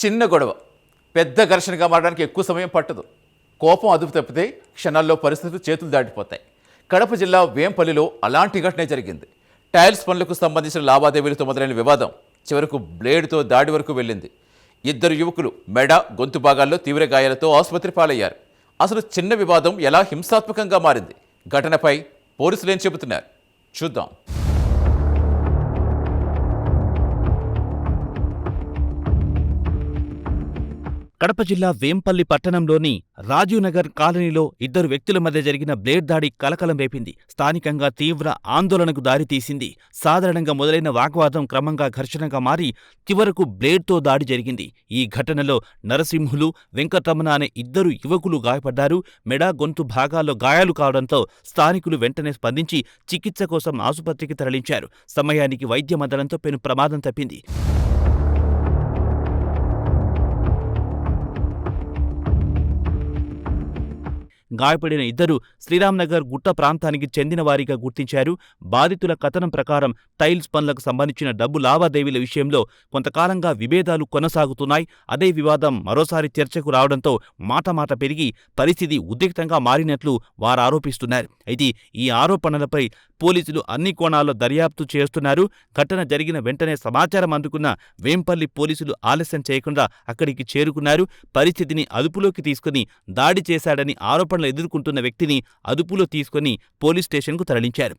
చిన్న గొడవ పెద్ద ఘర్షణగా మారడానికి ఎక్కువ సమయం పట్టదు. కోపం అదుపు తప్పితే క్షణాల్లో పరిస్థితులు చేతులు దాటిపోతాయి. కడప జిల్లా వేంపల్లిలో అలాంటి ఘటనే జరిగింది. టైల్స్ పనులకు సంబంధించిన లావాదేవీలతో మొదలైన వివాదం చివరకు బ్లేడ్తో దాడి వరకు వెళ్ళింది. ఇద్దరు యువకులు మెడ, గొంతు భాగాల్లో తీవ్ర గాయాలతో ఆసుపత్రి పాలయ్యారు. అసలు చిన్న వివాదం ఎలా హింసాత్మకంగా మారింది? ఘటనపై పోలీసులు ఏం చెబుతున్నారు చూద్దాం. కడప జిల్లా వేంపల్లి పట్టణంలోని రాజీవ్ నగర్ కాలనీలో ఇద్దరు వ్యక్తుల మధ్య జరిగిన బ్లేడ్ దాడి కలకలం రేపింది. స్థానికంగా తీవ్ర ఆందోళనకు దారితీసింది. సాధారణంగా మొదలైన వాగ్వాదం క్రమంగా ఘర్షణగా మారి చివరకు బ్లేడ్తో దాడి జరిగింది. ఈ ఘటనలో నరసింహులు, వెంకటరమణ అనే ఇద్దరు యువకులు గాయపడ్డారు. మెడ, గొంతు భాగాల్లో గాయాలు కావడంతో స్థానికులు వెంటనే స్పందించి చికిత్స కోసం ఆసుపత్రికి తరలించారు. సమయానికి వైద్యం అందడంతో పెను ప్రమాదం తప్పింది. గాయపడిన ఇద్దరు శ్రీరాంనగర్ గుట్ట ప్రాంతానికి చెందిన వారిగా గుర్తించారు. బాధితుల కథనం ప్రకారం టైల్స్ పనులకు సంబంధించిన డబ్బు లావాదేవీల విషయంలో కొంతకాలంగా విభేదాలు కొనసాగుతున్నాయి. అదే వివాదం మరోసారి చర్చకు రావడంతో మాట పెరిగి పరిస్థితి ఉద్రిక్తంగా మారినట్లు వారు ఆరోపిస్తున్నారు. అయితే ఈ ఆరోపణలపై పోలీసులు అన్ని కోణాల్లో దర్యాప్తు చేస్తున్నారు. ఘటన జరిగిన వెంటనే సమాచారం అందుకున్న వేంపల్లి పోలీసులు ఆలస్యం చేయకుండా అక్కడికి చేరుకున్నారు. పరిస్థితిని అదుపులోకి తీసుకుని దాడి చేశాడని ఆరోపణలు ఎదుర్కొంటున్న వ్యక్తిని అదుపులో తీసుకుని పోలీస్ స్టేషన్కు తరలించారు.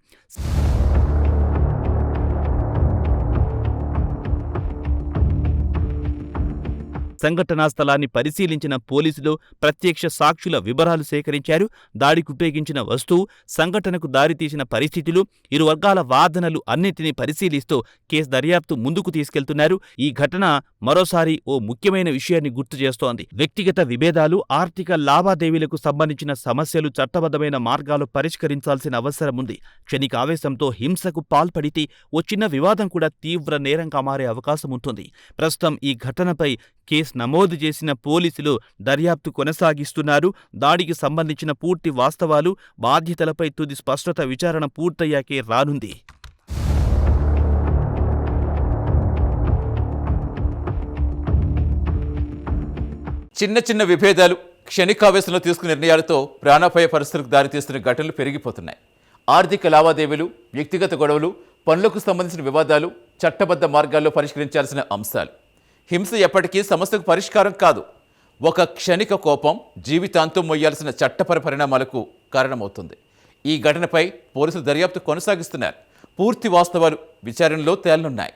సంఘటనా స్థలాన్ని పరిశీలించిన పోలీసులు ప్రత్యక్ష సాక్షుల వివరాలు సేకరించారు. దాడికి ఉపయోగించిన వస్తువు, సంఘటనకు దారితీసిన పరిస్థితులు, ఇరు వర్గాల వాదనలు అన్నింటినీ పరిశీలిస్తూ కేసు దర్యాప్తు ముందుకు తీసుకెళ్తున్నారు. ఈ ఘటన మరోసారి ఓ ముఖ్యమైన విషయాన్ని గుర్తు చేస్తోంది. వ్యక్తిగత విభేదాలు, ఆర్థిక లావాదేవీలకు సంబంధించిన సమస్యలు చట్టబద్ధమైన మార్గాలు పరిష్కరించాల్సిన అవసరం ఉంది. క్షణిక ఆవేశంతో హింసకు పాల్పడితే ఓ చిన్న వివాదం కూడా తీవ్ర నేరంగా మారే అవకాశం ఉంటుంది. ప్రస్తుతం ఈ ఘటనపై కేసు నమోదు చేసిన పోలీసులు దర్యాప్తు కొనసాగిస్తున్నారు. దాడికి సంబంధించిన పూర్తి వాస్తవాలు, బాధ్యతలపై తుది స్పష్టత విచారణ పూర్తయ్యాకే రానుంది. చిన్న విభేదాలు క్షణికావేశంలో తీసుకున్న నిర్ణయాలతో ప్రాణాపాయ పరిస్థితులకు దారితీస్తున్న ఘటనలు పెరిగిపోతున్నాయి. ఆర్థిక లావాదేవీలు, వ్యక్తిగత గొడవలు, పనులకు సంబంధించిన వివాదాలు చట్టబద్ధ మార్గాల్లో పరిష్కరించాల్సిన అంశాలు. హింస ఎప్పటికీ సమస్యకు పరిష్కారం కాదు. ఒక క్షణిక కోపం జీవితాంతం మొయ్యాల్సిన చట్టపర పరిణామాలకు కారణమవుతుంది. ఈ ఘటనపై పోలీసులు దర్యాప్తు కొనసాగిస్తున్నారు. పూర్తి వాస్తవాలు విచారణలో తేలనున్నాయి.